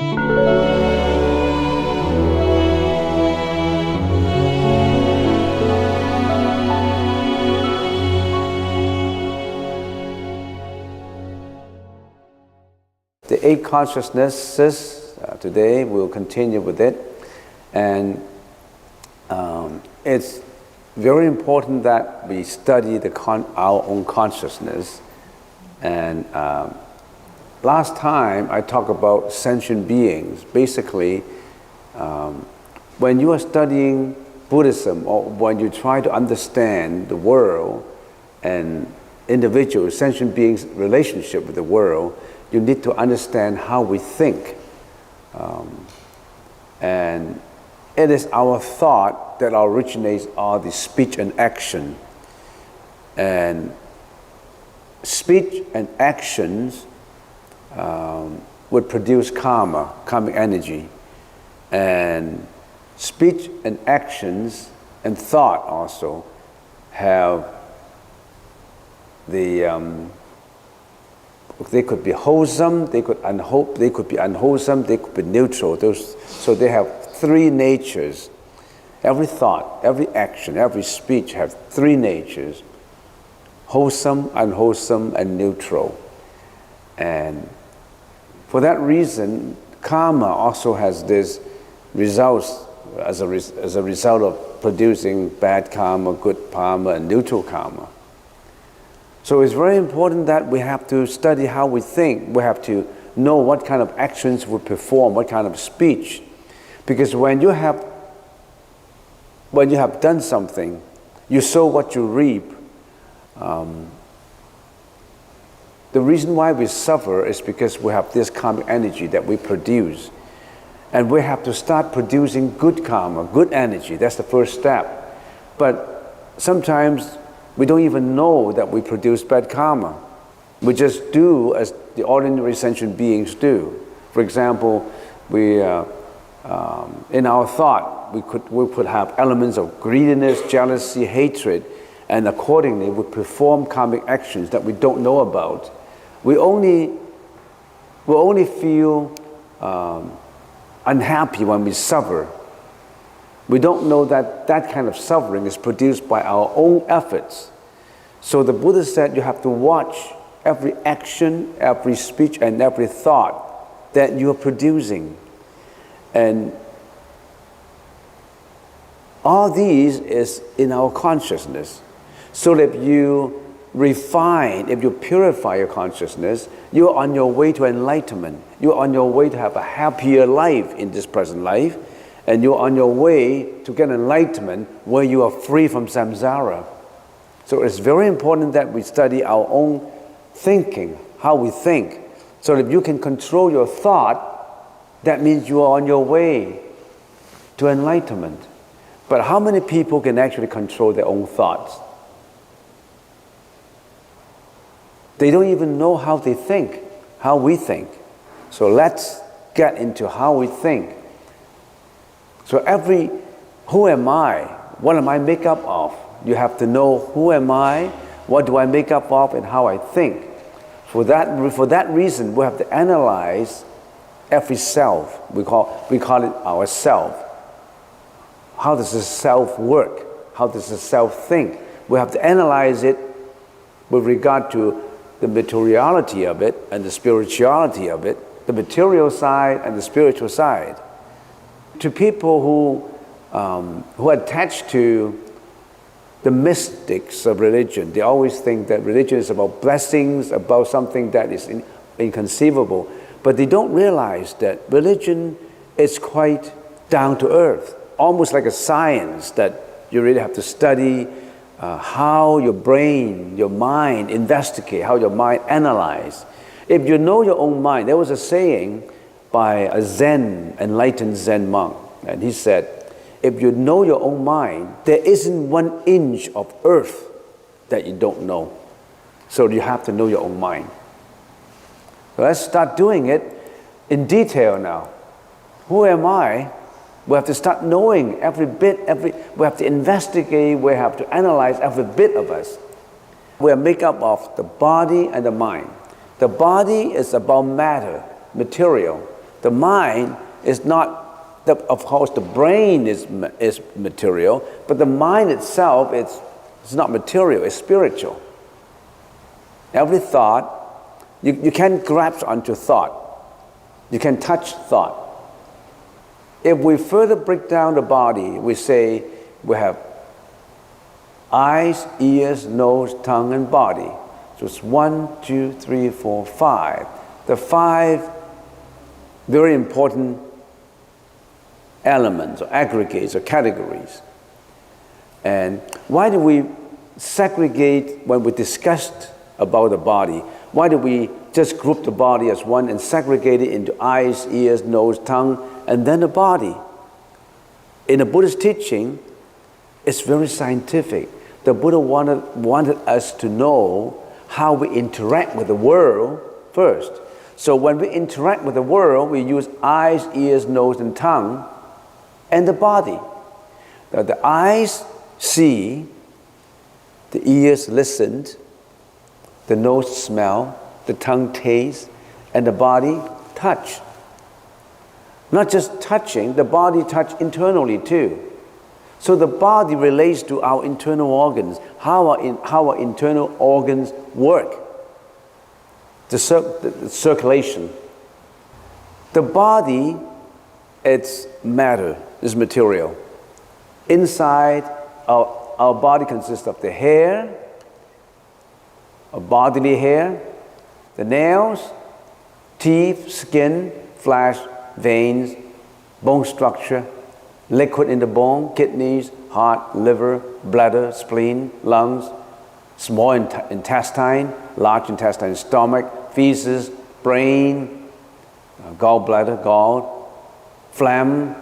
The 8 consciousnesses, today we'll continue with it. And it's very important that we study our own consciousness. And last time I talked about sentient beings. Basically, when you are studying Buddhism or when you try to understand the world and individual sentient beings' relationship with the world, you need to understand how we think. And it is our thought that originates all the speech and action. And speech and actions would produce karma, karmic energy. And speech and actions and thought also have they could be wholesome, they could be unwholesome, they could be neutral. So they have 3 natures. Every thought, every action, every speech have 3 natures: wholesome, unwholesome, and neutral. And for that reason, karma also has this results as a result of producing bad karma, good karma, and neutral karma. So it's very important that we have to study how we think. We have to know what kind of actions we perform, what kind of speech. Because when you have done something, you sow what you reap. The reason why we suffer is because we have this karmic energy that we produce. And we have to start producing good karma, good energy. That's the first step. But sometimes we don't even know that we produce bad karma. We just do as the ordinary sentient beings do. For example, in our thought, we could have elements of greediness, jealousy, hatred, and accordingly we perform karmic actions that we don't know about. We only feel unhappy when we suffer. We don't know that that kind of suffering is produced by our own efforts. So the Buddha said you have to watch every action, every speech, and every thought that you are producing. And all these is in our consciousness. So that if you refine, if you purify your consciousness, you're on your way to enlightenment. You're on your way to have a happier life in this present life. And you're on your way to get enlightenment where you are free from samsara. So it's very important that we study our own thinking, how we think. So if you can control your thought, that means you are on your way to enlightenment. But how many people can actually control their own thoughts? They don't even know how they think, how we think. So let's get into how we think. So who am I? What am I made up of? You have to know who am I, what do I make up of, and how I think. For that reason, we have to analyze every self. We call it our self. How does the self work? How does the self think? We have to analyze it with regard to the materiality of it and the spirituality of it, the material side and the spiritual side. To people who attach to the mystics of religion, they always think that religion is about blessings, about something that is inconceivable. But they don't realize that religion is quite down to earth, almost like a science that you really have to study how your brain, your mind investigate, how your mind analyze. If you know your own mind, there was a saying by a enlightened Zen monk, and he said, if you know your own mind, there isn't 1 inch of earth that you don't know. So you have to know your own mind. So let's start doing it in detail now. Who am I? We have to start knowing every bit, we have to investigate, we have to analyze every bit of us. We are made up of the body and the mind. The body is about matter, material. The mind is not, of course, the brain is material, but the mind itself it's not material, it's spiritual. Every thought, you can't grasp onto thought. You can touch thought. If we further break down the body, we say we have eyes, ears, nose, tongue, and body. So it's 1, 2, 3, 4, 5. The 5 very important elements or aggregates or categories. And why do we segregate when we discussed about the body? Why do we just group the body as one and segregate it into eyes, ears, nose, tongue, and then the body? In the Buddhist teaching, it's very scientific. The Buddha wanted us to know how we interact with the world first. So when we interact with the world, we use eyes, ears, nose, and tongue, and the body. Now, the eyes see, the ears listen, the nose smell, the tongue taste, and the body touch. Not just touching, the body touch internally too. So the body relates to our internal organs, how our internal organs work. The circulation. The body, it's matter, is material. Inside, our body consists of the hair, bodily hair, the nails, teeth, skin, flesh, veins, bone structure, liquid in the bone, kidneys, heart, liver, bladder, spleen, lungs, small intestine, large intestine, stomach, feces, brain, gallbladder, gall, phlegm,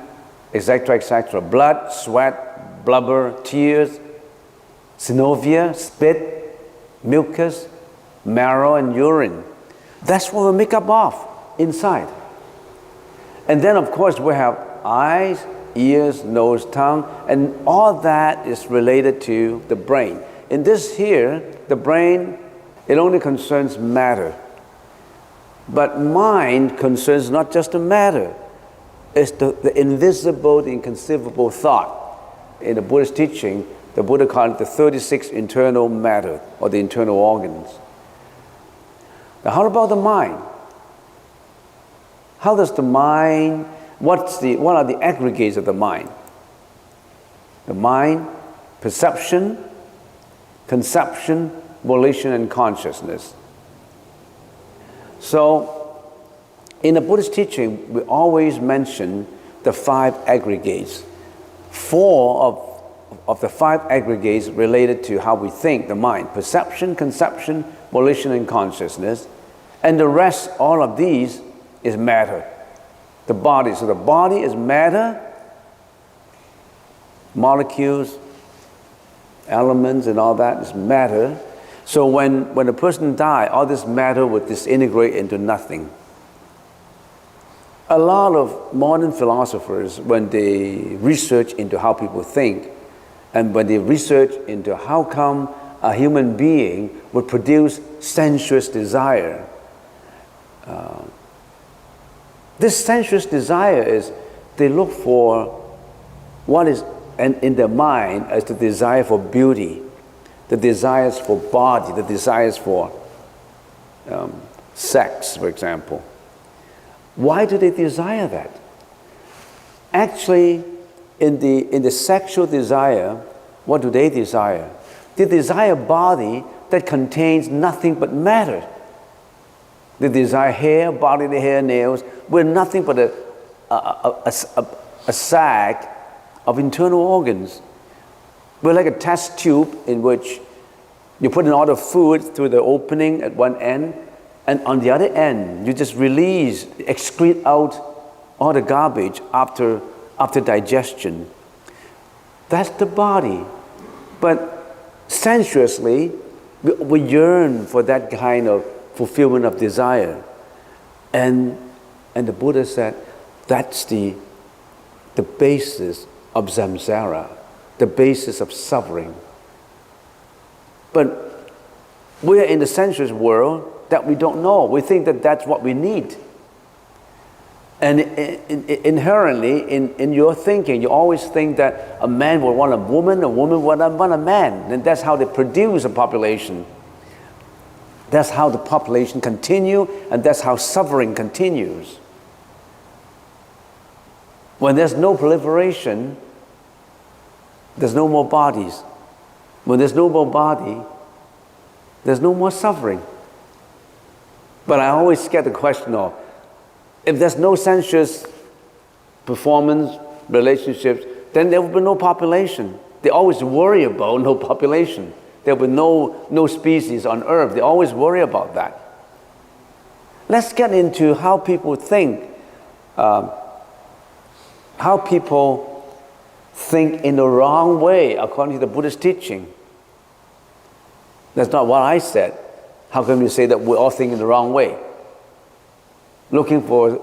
etc., etc., blood, sweat, blubber, tears, synovia, spit, mucus, marrow, and urine. That's what we make up of inside. And then, of course, we have eyes, ears, nose, tongue, and all that is related to the brain. In this here, the brain, it only concerns matter. But mind concerns not just the matter, it's the invisible, the inconceivable thought. In the Buddhist teaching, the Buddha called it the 36 internal matter, or the internal organs. Now, how about the mind? How does the mind, what are the aggregates of the mind? The mind, perception, conception, volition, and consciousness. So, in the Buddhist teaching, we always mention the 5 aggregates. 4 of the 5 aggregates related to how we think, the mind: perception, conception, volition, and consciousness. And the rest, all of these, is matter. The body. So the body is matter, molecules, elements, and all that is matter. So when a person dies, all this matter would disintegrate into nothing. A lot of modern philosophers, when they research into how people think, and when they research into how come a human being would produce sensuous desire, this sensuous desire is, they look for what is in their mind as the desire for beauty, the desires for body, the desires for sex, for example. Why do they desire that? Actually, in the sexual desire, what do they desire? They desire a body that contains nothing but matter. They desire hair, bodily hair, nails. We're nothing but a sack of internal organs. We're like a test tube in which you put in all the food through the opening at one end, and on the other end, you just excrete out all the garbage after digestion. That's the body. But sensuously, we yearn for that kind of fulfillment of desire. And the Buddha said, that's the basis of samsara, the basis of suffering. But we're in the sensuous world that we don't know. We think that that's what we need. And inherently, in your thinking, you always think that a man will want a woman would want a man. And that's how they produce a population. That's how the population continue, and that's how suffering continues. When there's no proliferation, there's no more bodies. When there's no more body, there's no more suffering. But I always get the question of, if there's no sensuous performance, relationships, then there will be no population. They always worry about no population. There will be no species on earth. They always worry about that. Let's get into how people think, how people think in the wrong way according to the Buddhist teaching. That's not what I said. How can you say that we all think in the wrong way? Looking for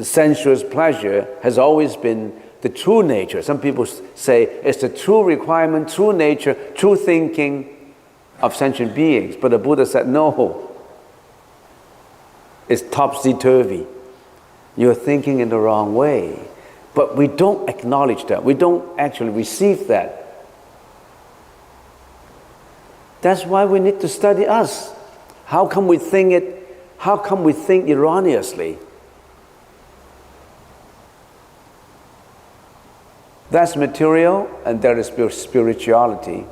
sensuous pleasure has always been the true nature. Some people say it's the true requirement, true nature, true thinking of sentient beings. But the Buddha said, no, it's topsy-turvy. You're thinking in the wrong way. But we don't acknowledge that. We don't actually receive that. That's why we need to study us. How come we think erroneously? That's material, and that is spirituality.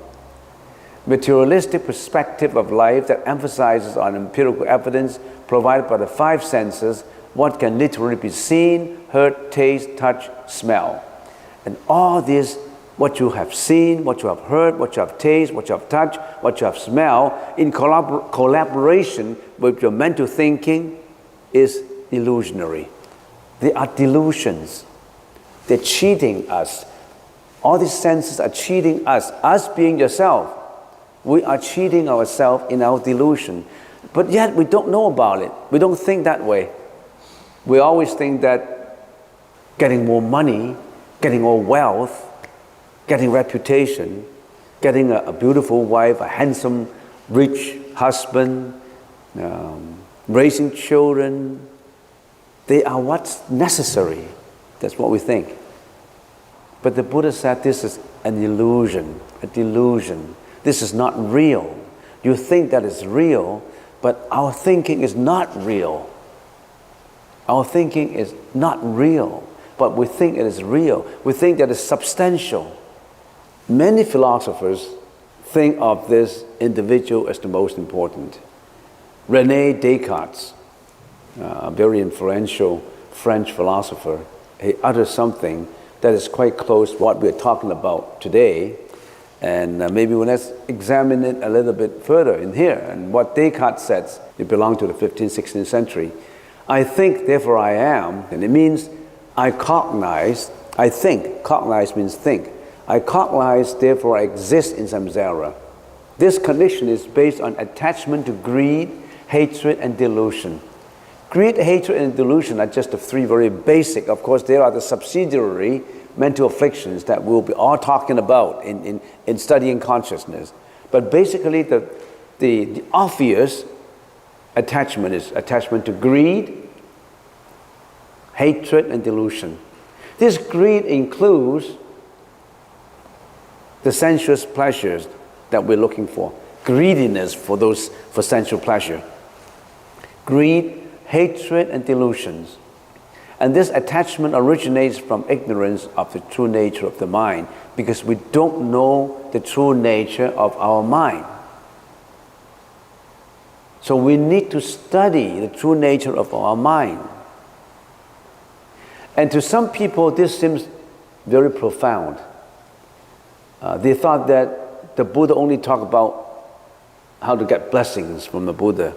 Materialistic perspective of life that emphasizes on empirical evidence provided by the five senses, what can literally be seen, heard, taste, touch, smell. And all this, what you have seen, what you have heard, what you have tasted, what you have touched, what you have smelled, in collaboration with your mental thinking, is illusionary. They are delusions. They're cheating us. All these senses are cheating us. Us being yourself, we are cheating ourselves in our delusion. But yet we don't know about it. We don't think that way. We always think that getting more money, getting more wealth, getting reputation, getting a beautiful wife, a handsome, rich husband, raising children, they are what's necessary. That's what we think. But the Buddha said this is an illusion, a delusion. This is not real. You think that it's real, but our thinking is not real. Our thinking is not real, but we think it is real. We think that it's substantial. Many philosophers think of this individual as the most important. René Descartes, a very influential French philosopher, he uttered something that is quite close to what we're talking about today. And maybe let's examine it a little bit further in here. And what Descartes says, it belonged to the 15th, 16th century. I think, therefore I am. And it means I cognize, I think. Cognize means think. I cognize, therefore I exist in samsara. This condition is based on attachment to greed, hatred, and delusion. Greed, hatred, and delusion are just the three very basic. Of course, there are the subsidiary mental afflictions that we'll be all talking about in studying consciousness. But basically, the obvious attachment is attachment to greed, hatred, and delusion. This greed includes the sensuous pleasures that we're looking for. Greediness for sensual pleasure. Greed, hatred, and delusions. And this attachment originates from ignorance of the true nature of the mind, because we don't know the true nature of our mind. So we need to study the true nature of our mind. And to some people, this seems very profound. They thought that the Buddha only talked about how to get blessings from the Buddha.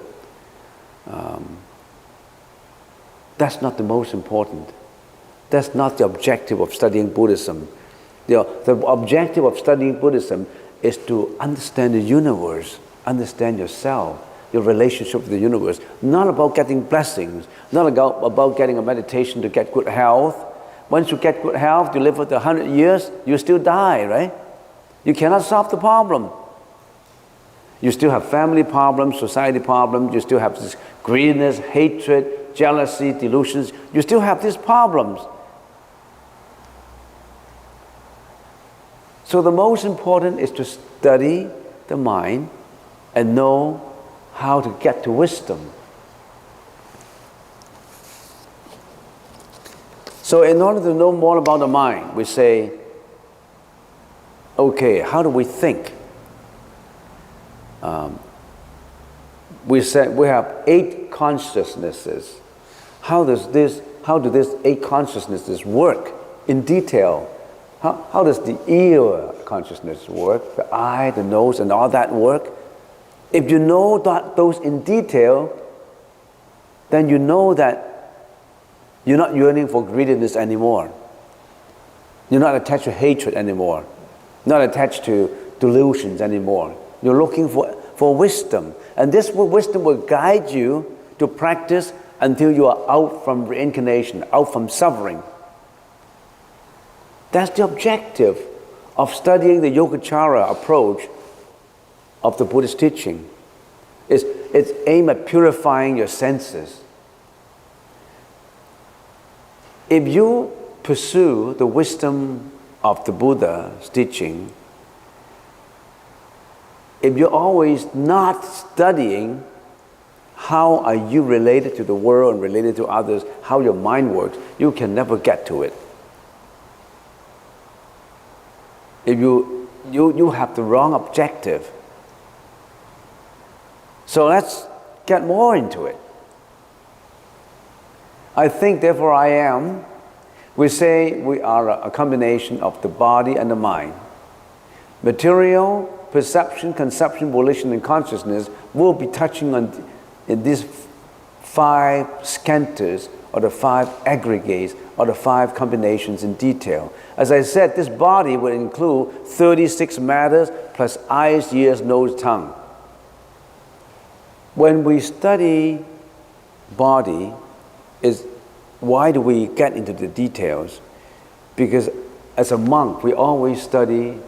That's not the most important. That's not the objective of studying Buddhism. The objective of studying Buddhism is to understand the universe, understand yourself, your relationship with the universe. Not about getting blessings, not about getting a meditation to get good health. Once you get good health, you live for 100 years, you still die, right? You cannot solve the problem. You still have family problems, society problems, you still have this greediness, hatred, jealousy, delusions, you still have these problems. So the most important is to study the mind and know how to get to wisdom. So in order to know more about the mind, we say, okay, how do we think? We said we have 8 consciousnesses. How do these 8 consciousnesses work in detail? How does the ear consciousness work? The eye, the nose, and all that work? If you know those in detail, then you know that you're not yearning for greediness anymore. You're not attached to hatred anymore. Not attached to delusions anymore. You're looking for wisdom. And this wisdom will guide you to practice until you are out from reincarnation, out from suffering. That's the objective of studying the Yogacara approach of the Buddhist teaching. It's aimed at purifying your senses. If you pursue the wisdom of the Buddha's teaching, if you're always not studying how are you related to the world and related to others, how your mind works, you can never get to it. If you have the wrong objective. So let's get more into it. I think, therefore I am. We say we are a combination of the body and the mind. Material, perception, conception, volition, and consciousness will be touching on in these 5 skandhas, or the 5 aggregates, or the 5 combinations in detail. As I said, this body will include 36 matters plus eyes, ears, nose, tongue. When we study body, why do we get into the details? Because as a monk, we always study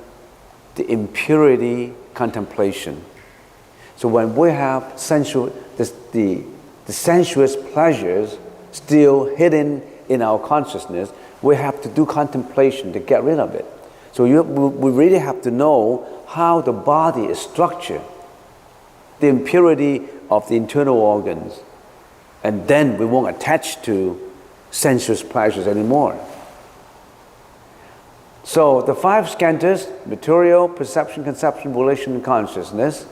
the impurity contemplation. So when we have the sensuous pleasures still hidden in our consciousness, we have to do contemplation to get rid of it. So we really have to know how the body is structured, the impurity of the internal organs, and then we won't attach to sensuous pleasures anymore. So the 5 skandhas: material, perception, conception, volition, and consciousness.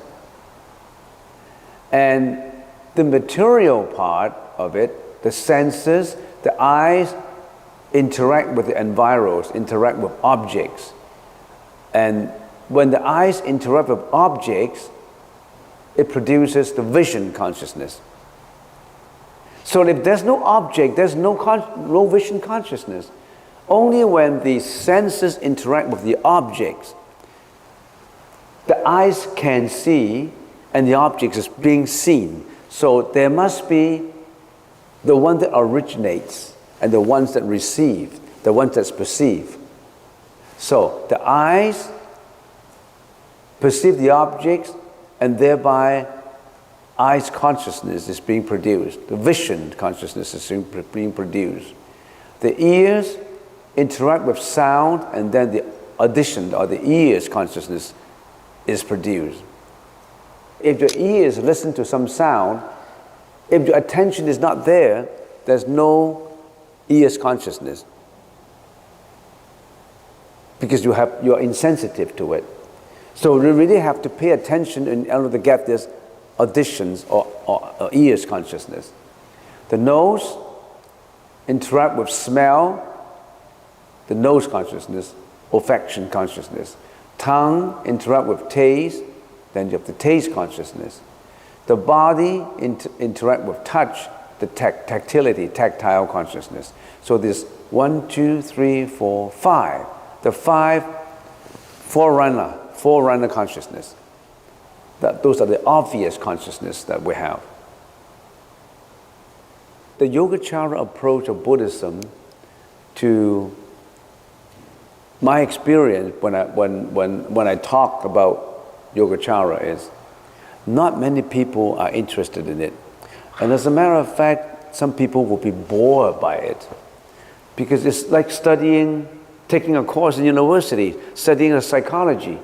And the material part of it, the senses, the eyes interact with the environs, interact with objects. And when the eyes interact with objects, it produces the vision consciousness. So if there's no object, there's no vision consciousness. Only when the senses interact with the objects, the eyes can see and the object is being seen. So there must be the one that originates and the ones that receive, the ones that's perceived. So the eyes perceive the objects, and thereby eyes consciousness is being produced. The vision consciousness is being produced. The ears interact with sound, and then the audition or the ears consciousness is produced. If your ears listen to some sound, if your attention is not there, there's no ears consciousness, because you're insensitive to it. So we really have to pay attention in order to get this auditions or ears consciousness. The nose interact with smell, the nose consciousness, olfaction consciousness. Tongue interact with taste, then you have the taste consciousness. The body interact with touch, the tactility, tactile consciousness. So this 1, 2, 3, 4, 5. The 5 forerunner consciousness. Those are the obvious consciousness that we have. The Yogacara approach of Buddhism, to my experience when I talk about Yogacara, is not many people are interested in it. And as a matter of fact, some people will be bored by it. Because it's like taking a course in university, studying psychology.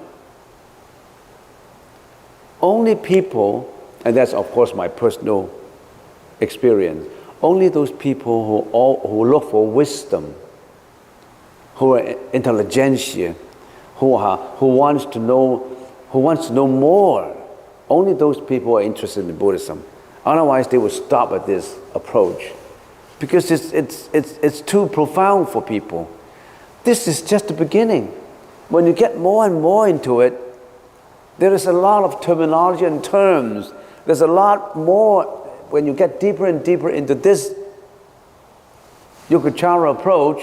Only people, and that's of course my personal experience, only those people who look for wisdom, who are intelligentsia, who wants to know more, only those people are interested in Buddhism. Otherwise, they will stop at this approach, because it's too profound for people. This is just the beginning. When you get more and more into it, there is a lot of terminology and terms. There's a lot more when you get deeper and deeper into this Yogacara approach.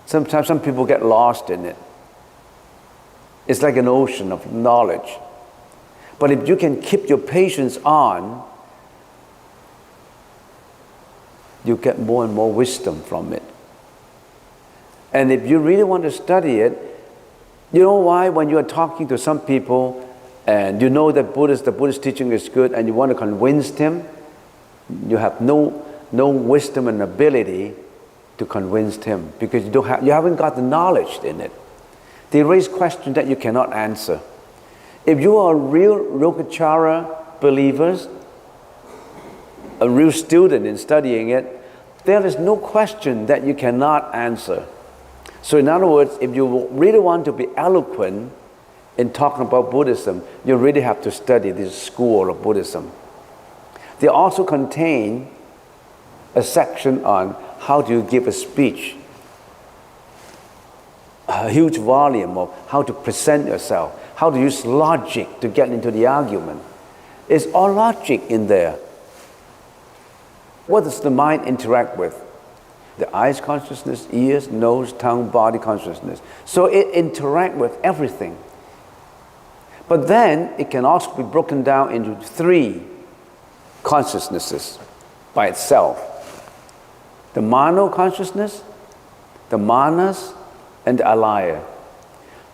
Sometimes some people get lost in it. It's like an ocean of knowledge. But if you can keep your patience on, you get more and more wisdom from it. And if you really want to study it, you know why? When you are talking to some people and you know that the Buddhist teaching is good and you want to convince them, you have no wisdom and ability to convince him, because you haven't got the knowledge in it. They raise questions that you cannot answer. If you are real Yogacara believers, a real student in studying it, there is no question that you cannot answer. So in other words, if you really want to be eloquent in talking about Buddhism, you really have to study this school of Buddhism. They also contain a section on how do you give a speech, a huge volume of how to present yourself, how to use logic to get into the argument. It's all logic in there. What does the mind interact with? The eyes consciousness, ears, nose, tongue, body consciousness. So it interacts with everything. But then it can also be broken down into 3 consciousnesses by itself. The mano consciousness, the manas, and the alaya.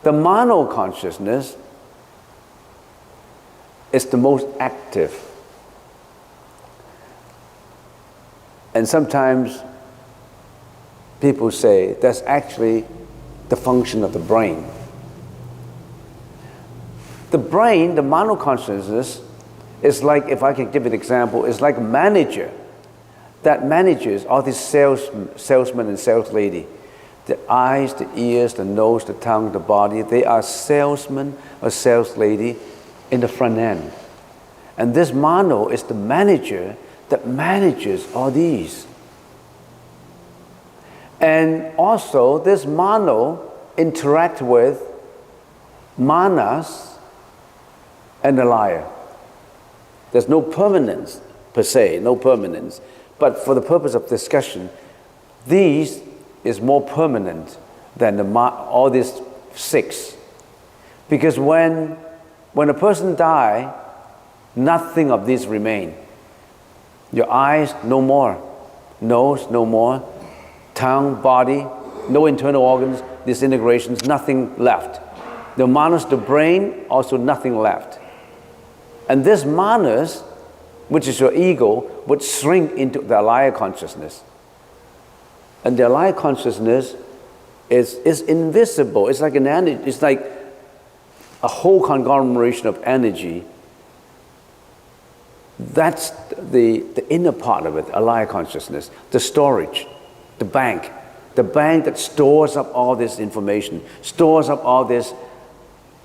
The mano consciousness is the most active. And sometimes people say that's actually the function of the brain. The brain, the mano consciousness, is like, if I can give an example, is like a manager that manages all these salesmen and sales lady. The eyes, the ears, the nose, the tongue, the body, they are salesmen or sales lady in the front end. And this mano is the manager that manages all these. And also this mano interact with manas and the alaya. There's no permanence per se, no permanence. But for the purpose of discussion, these is more permanent than all these 6. Because when a person dies, nothing of these remain. Your eyes, no more. Nose, no more. Tongue, body, no internal organs, disintegrations, nothing left. The manas, the brain, also nothing left. And this manas, which is your ego, would shrink into the alaya consciousness. And the alaya consciousness is invisible. It's like an energy. It's like a whole conglomeration of energy. That's the inner part of it, alaya consciousness, the storage, the bank that stores up all this information, stores up all this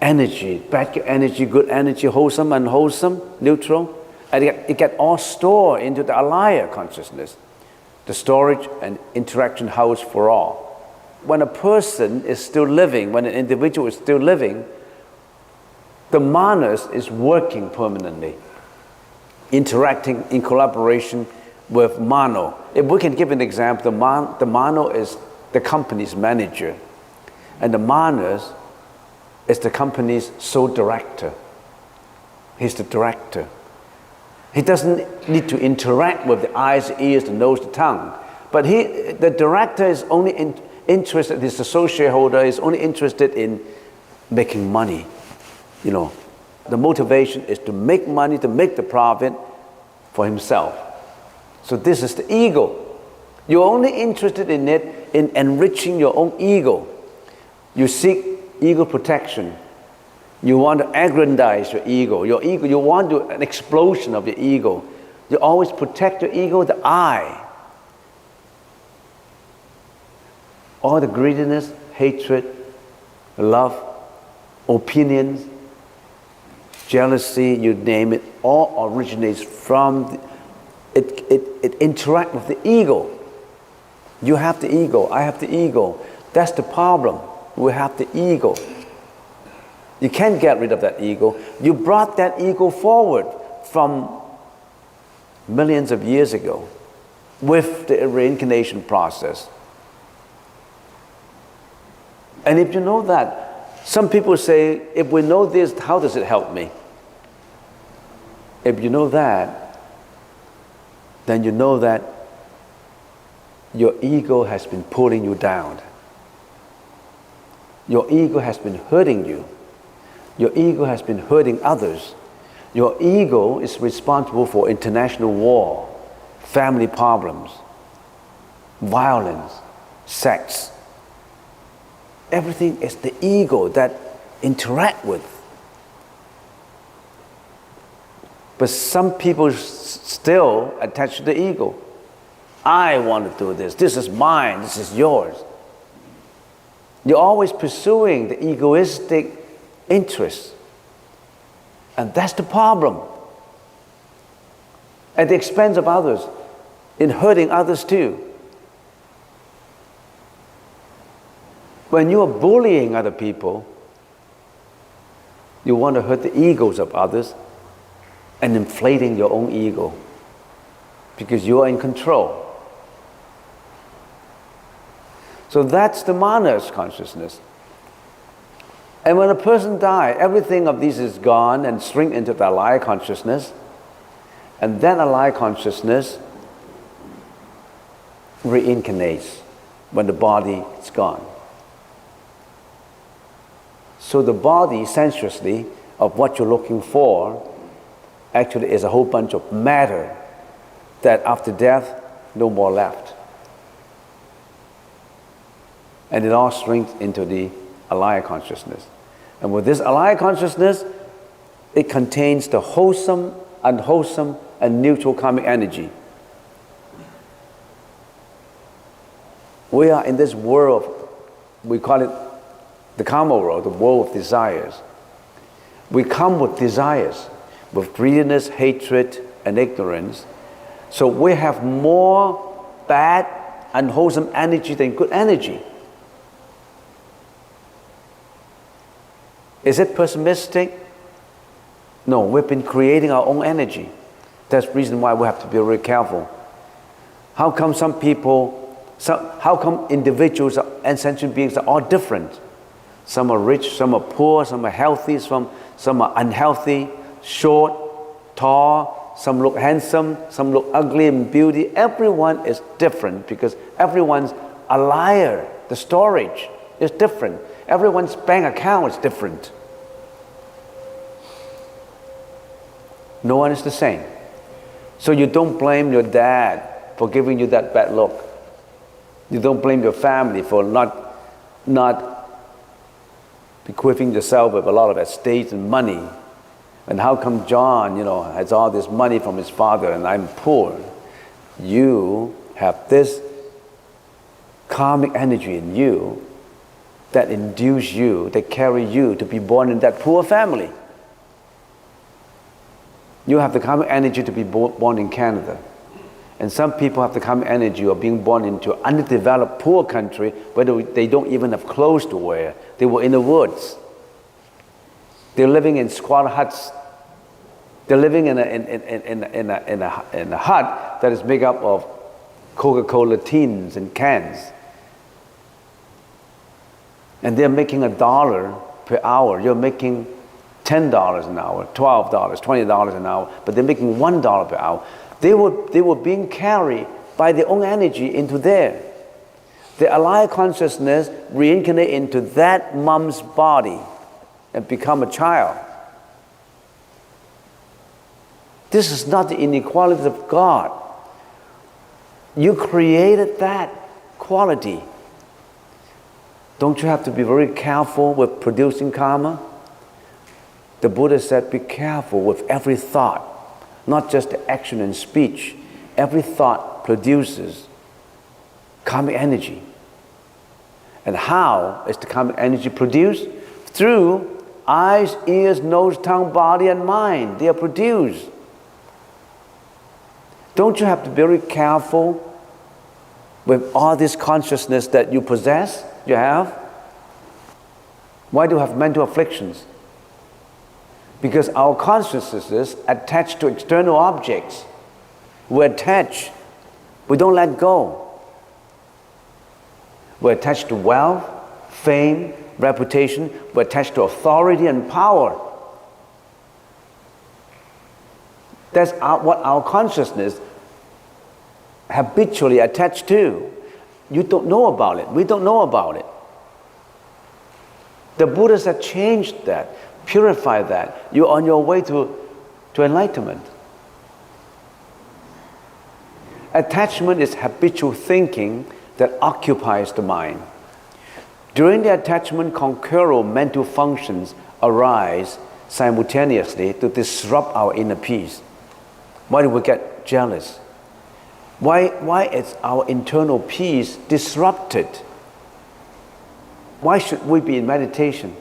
energy, bad energy, good energy, wholesome, unwholesome, neutral, and it get all stored into the alaya consciousness, the storage and interaction house for all. When a person is still living, when an individual is still living, the manas is working permanently, interacting in collaboration with mano. If we can give an example, the mano is the company's manager, and the manas is the company's sole director. He's the director. He doesn't need to interact with the eyes, the ears, the nose, the tongue. But the director is only interested, he's the sole shareholder, is only interested in making money. You know, the motivation is to make money, to make the profit for himself. So this is the ego. You're only interested in it, in enriching your own ego. You seek ego protection. You want to aggrandize your ego. You want an explosion of your ego. You always protect your ego, the I. All the greediness, hatred, love, opinions, jealousy, you name it, all originates from it interacts with the ego. You have the ego, I have the ego. That's the problem. We have the ego. You can't get rid of that ego. You brought that ego forward from millions of years ago with the reincarnation process. And if you know that, some people say, if we know this, how does it help me? If you know that, then you know that your ego has been pulling you down. Your ego has been hurting you. Your ego has been hurting others. Your ego is responsible for international war, family problems, violence, sex. Everything is the ego that interact with. But some people still attach to the ego. I want to do this. This is mine. This is yours. You're always pursuing the egoistic interests. And that's the problem. At the expense of others, in hurting others too. When you are bullying other people, you want to hurt the egos of others and inflating your own ego because you are in control. So that's the manas consciousness. And when a person dies, everything of these is gone and shrink into the alaya consciousness. And that alaya consciousness reincarnates when the body is gone. So the body, sensuously, of what you're looking for, actually is a whole bunch of matter that after death, no more left. And it all shrinks into the alaya consciousness. And with this alaya consciousness, it contains the wholesome, unwholesome, and neutral karmic energy. We are in this world, we call it the karma world, the world of desires. We come with desires, with greediness, hatred, and ignorance. So we have more bad, unwholesome energy than good energy. Is it pessimistic? No, we've been creating our own energy. That's the reason why we have to be very careful. How come some people, how come individuals and sentient beings are all different? Some are rich, some are poor, some are healthy, some are unhealthy, short, tall, some look handsome, some look ugly in beauty. Everyone is different because everyone's a liar. The storage is different. Everyone's bank account is different. No one is the same. So you don't blame your dad for giving you that bad look. You don't blame your family for not bequeathing yourself with a lot of estates and money. And how come John, has all this money from his father and I'm poor? You have this karmic energy in you that induce you, that carry you to be born in that poor family. You have the karmic energy to be born in Canada. And some people have the karmic energy of being born into an underdeveloped poor country where they don't even have clothes to wear. They were in the woods. They're living in squatter huts. They're living in a hut that is made up of Coca-Cola tins and cans. And they're making $1 per hour. You're making $10 an hour, $12, $20 an hour, but they're making $1 per hour. They were being carried by their own energy into there. The alaya consciousness reincarnate into that mom's body and become a child. This is not the inequality of God. You created that quality. Don't you have to be very careful with producing karma? The Buddha said, be careful with every thought, not just the action and speech. Every thought produces karmic energy. And how is the karmic energy produced? Through eyes, ears, nose, tongue, body, and mind. They are produced. Don't you have to be very careful with all this consciousness that you possess, you have? Why do you have mental afflictions? Because our consciousness is attached to external objects. We're attached. We don't let go. We're attached to wealth, fame, reputation. We're attached to authority and power. That's what our consciousness habitually attached to. You don't know about it. We don't know about it. The Buddhas have changed that, purified that. You're on your way to enlightenment. Attachment is habitual thinking that occupies the mind. During the attachment, concurrent mental functions arise simultaneously to disrupt our inner peace. Why do we get jealous? Why is our internal peace disrupted? Why should we be in meditation?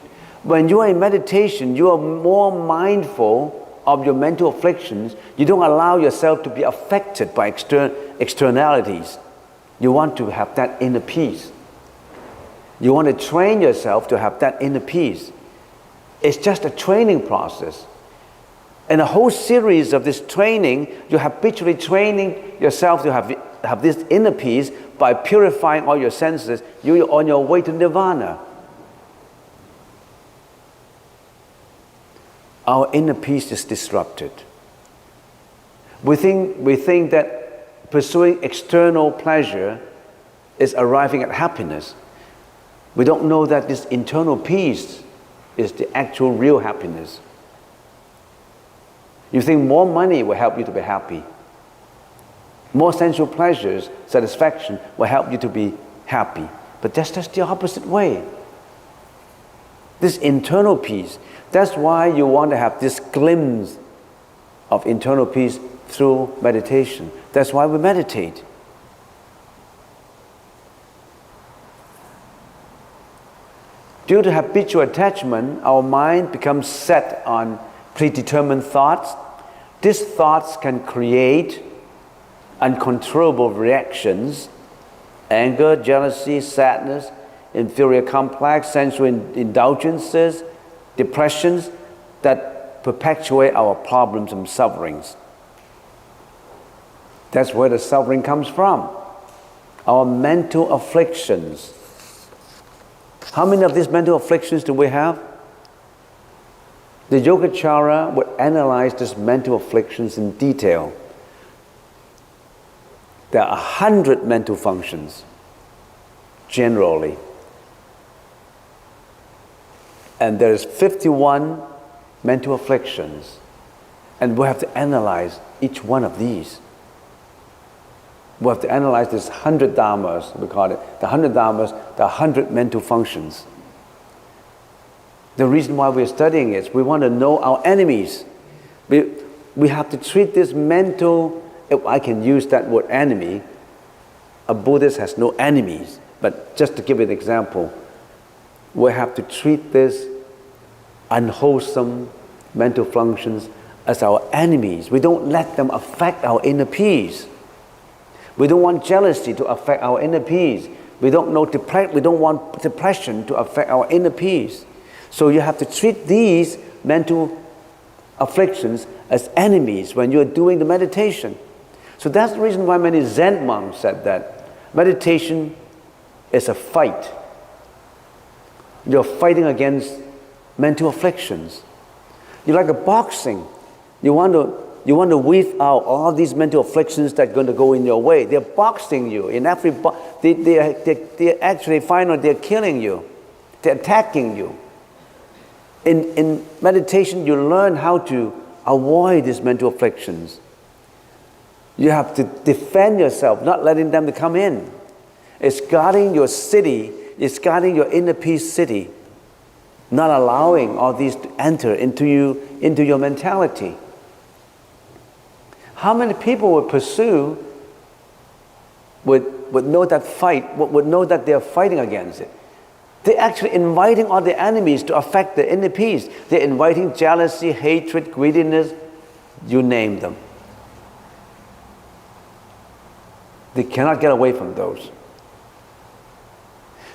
When you are in meditation, you are more mindful of your mental afflictions. You don't allow yourself to be affected by externalities. You want to have that inner peace. You want to train yourself to have that inner peace. It's just a training process. And a whole series of this training, you're habitually training yourself to have this inner peace by purifying all your senses. You're on your way to nirvana. Our inner peace is disrupted. We think that pursuing external pleasure is arriving at happiness. We don't know that this internal peace is the actual real happiness. You think more money will help you to be happy. More sensual pleasures, satisfaction will help you to be happy. But that's just the opposite way. This internal peace, that's why you want to have this glimpse of internal peace through meditation. That's why we meditate. Due to habitual attachment, our mind becomes set on predetermined thoughts. These thoughts can create uncontrollable reactions: anger, jealousy, sadness, inferior complex, sensual indulgences, depressions that perpetuate our problems and sufferings. That's where the suffering comes from. Our mental afflictions. How many of these mental afflictions do we have? The Yogacara would analyze these mental afflictions in detail. There are 100 mental functions, generally. And there is 51 mental afflictions. And we have to analyze each one of these. We have to analyze this 100 dharmas, we call it. The 100 dharmas, the 100 mental functions. The reason why we're studying is we want to know our enemies. We have to treat this mental, if I can use that word enemy. A Buddhist has no enemies. But just to give you an example, we have to treat this unwholesome mental functions as our enemies. We don't let them affect our inner peace. We don't want jealousy to affect our inner peace. We don't want depression to affect our inner peace. So you have to treat these mental afflictions as enemies when you're doing the meditation. So that's the reason why many Zen monks said that meditation is a fight. You're fighting against mental afflictions. You're like a boxing. You want to weed out all these mental afflictions that are going to go in your way. They're boxing you. In every they actually find out they're killing you. They're attacking you. In meditation, you learn how to avoid these mental afflictions. You have to defend yourself, not letting them to come in. It's guarding your city. It's guarding your inner peace city, not allowing all these to enter into your mentality. How many people would pursue, would know that fight, would know that they are fighting against it? They're actually inviting all the enemies to affect the inner peace. They're inviting jealousy, hatred, greediness, you name them. They cannot get away from those.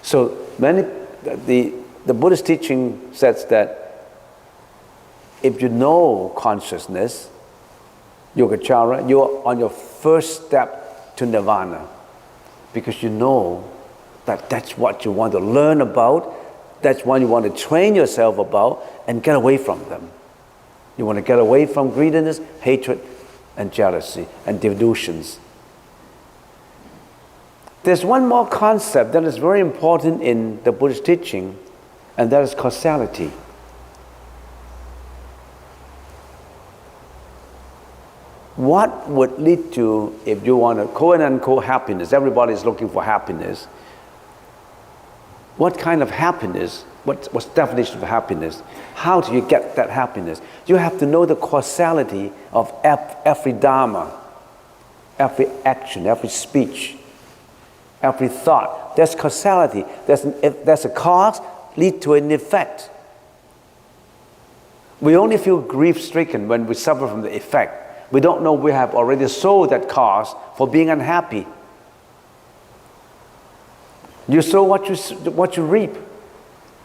So the Buddhist teaching says that if you know consciousness, Yogacara, you're on your first step to nirvana, because you know that that's what you want to learn about, that's what you want to train yourself about, and get away from them. You want to get away from greediness, hatred, and jealousy, and delusions. There's one more concept that is very important in the Buddhist teaching, and that is causality. What would lead to, if you want a quote-unquote happiness, everybody is looking for happiness. What kind of happiness? What's the definition of happiness? How do you get that happiness? You have to know the causality of every dharma, every action, every speech, every thought. There's causality. There's a cause, lead to an effect. We only feel grief-stricken when we suffer from the effect. We don't know we have already sowed that cause for being unhappy. You sow what you reap.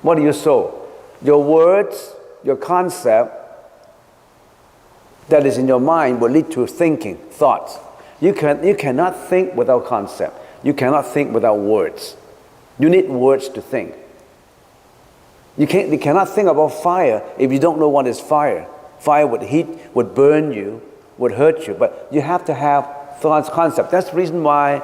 What do you sow? Your words, your concept that is in your mind will lead to thinking, thoughts. You cannot think without concept. You cannot think without words. You need words to think. You cannot think about fire if you don't know what is fire. Fire would heat, would burn you, would hurt you, but you have to have thoughts, concept. That's the reason why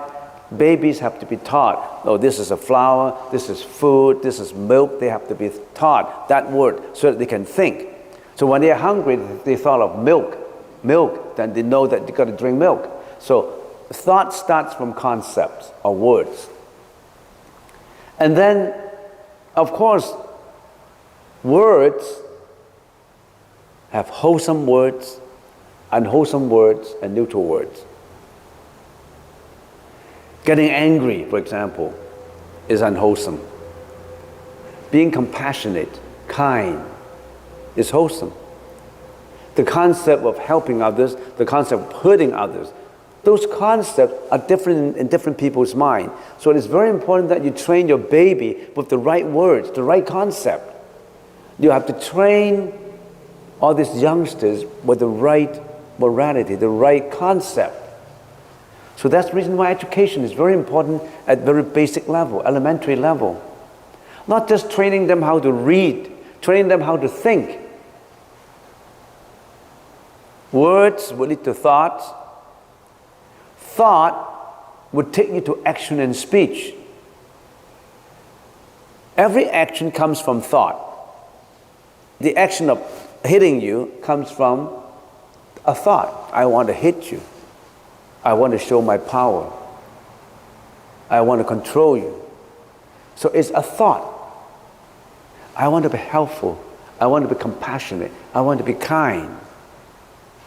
babies have to be taught, oh, this is a flower, this is food, this is milk. They have to be taught that word so that they can think. So when they are hungry, they thought of milk, then they know that they got to drink milk. So thought starts from concepts or words. And then, of course, words have wholesome words, unwholesome words, and neutral words. Getting angry, for example, is unwholesome. Being compassionate, kind, is wholesome. The concept of helping others, the concept of hurting others, those concepts are different in different people's mind. So it is very important that you train your baby with the right words, the right concept. You have to train all these youngsters with the right morality, the right concept. So that's the reason why education is very important at very basic level, elementary level. Not just training them how to read, training them how to think. Words will lead to thoughts. Thought would take you to action and speech. Every action comes from thought. The action of hitting you comes from a thought. I want to hit you. I want to show my power. I want to control you. So it's a thought. I want to be helpful. I want to be compassionate. I want to be kind.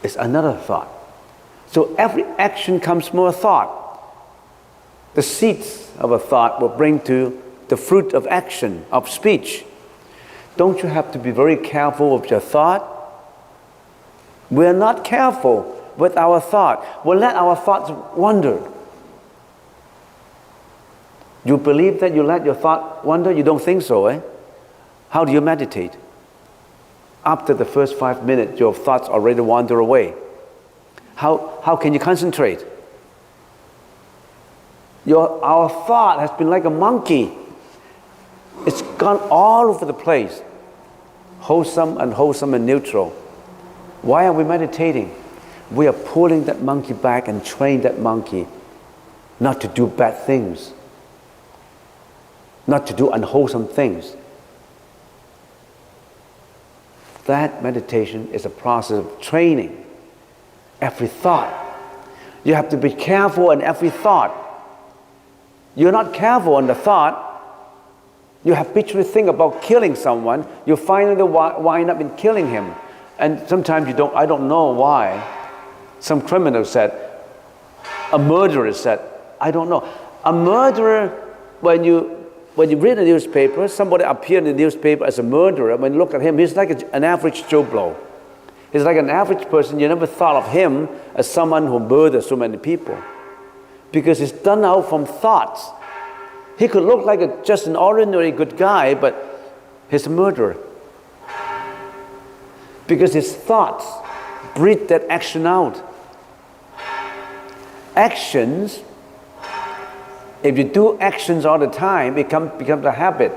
It's another thought. So every action comes from a thought. The seeds of a thought will bring to the fruit of action, of speech. Don't you have to be very careful with your thought? We're not careful with our thought. We'll let our thoughts wander. You believe that you let your thought wander? You don't think so, eh? How do you meditate? After the first 5 minutes, your thoughts already wander away. How can you concentrate? Our thought has been like a monkey. It's gone all over the place. Wholesome, unwholesome, and neutral. Why are we meditating? We are pulling that monkey back and train that monkey not to do bad things, not to do unwholesome things. That meditation is a process of training every thought. You have to be careful in every thought. You're not careful on the thought, you habitually think about killing someone, you finally wind up in killing him. And sometimes I don't know why. Some criminal said, a murderer said, I don't know. A murderer, when you read the newspaper, somebody appeared in the newspaper as a murderer, when you look at him, he's like an average Joe Blow. He's like an average person. You never thought of him as someone who murdered so many people. Because it's done out from thoughts. He could look like just an ordinary good guy, but he's a murderer. Because his thoughts breed that action out. Actions, if you do actions all the time, it becomes a habit.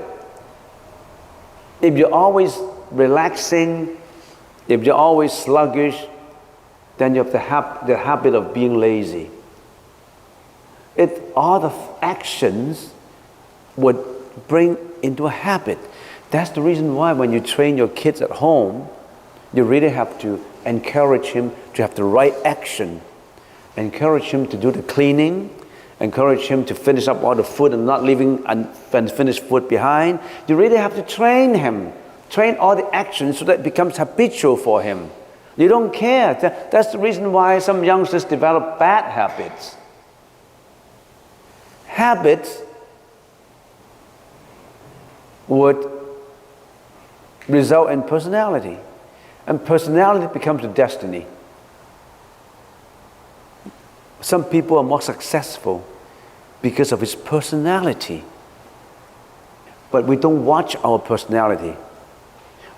If you're always relaxing, if you're always sluggish, then you have the habit of being lazy. All the actions would bring into a habit. That's the reason why when you train your kids at home, you really have to encourage him to have the right action. Encourage him to do the cleaning. Encourage him to finish up all the food and not leaving unfinished food behind. You really have to train him. Train all the actions so that it becomes habitual for him. You don't care. That's the reason why some youngsters develop bad habits. Habits would result in personality. And personality becomes a destiny. Some people are more successful because of his personality. But we don't watch our personality.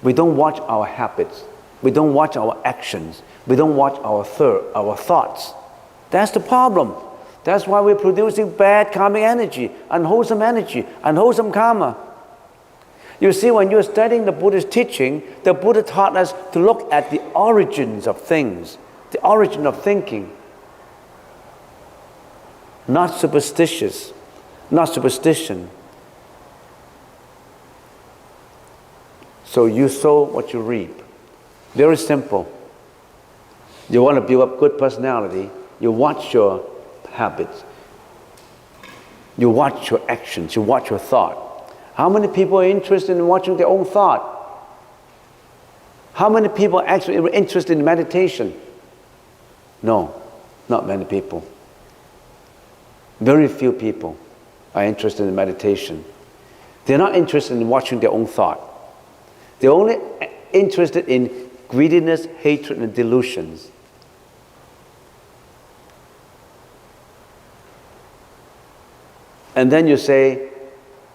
We don't watch our habits. We don't watch our actions. We don't watch our thoughts. That's the problem. That's why we're producing bad karmic energy, unwholesome karma. You see, when you're studying the Buddha's teaching, the Buddha taught us to look at the origins of things, the origin of thinking. Not superstition. So you sow what you reap. Very simple. You want to build up good personality, you watch your habits. You watch your actions, you watch your thought. How many people are interested in watching their own thought? How many people are actually interested in meditation? No, not many people. Very few people are interested in meditation. They're not interested in watching their own thought. They're only interested in greediness, hatred, and delusions. And then you say,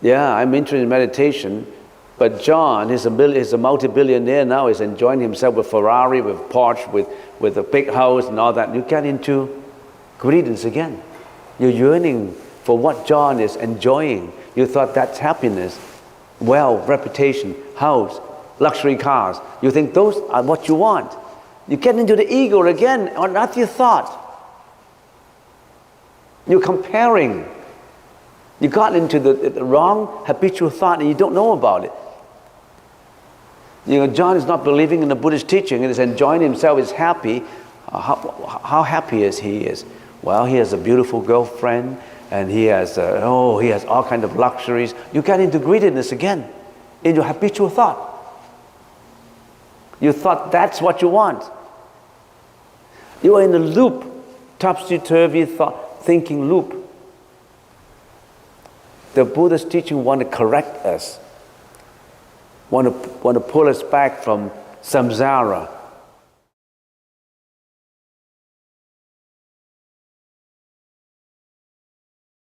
yeah, I'm interested in meditation, but John, he's a multi-billionaire now, he's enjoying himself with Ferrari, with Porsche, with a big house and all that. You get into greediness again. You're yearning for what John is enjoying. You thought that's happiness, wealth, reputation, house, luxury cars. You think those are what you want. You get into the ego again, or not your thought. You're comparing. You got into the wrong habitual thought and you don't know about it. You know, John is not believing in the Buddhist teaching and is enjoying himself, is happy. How happy is he? Well, he has a beautiful girlfriend and he has all kinds of luxuries. You get into greediness again, in your habitual thought. You thought that's what you want. You are in a loop, topsy-turvy thinking loop. The Buddha's teaching want to correct us, want to pull us back from samsara,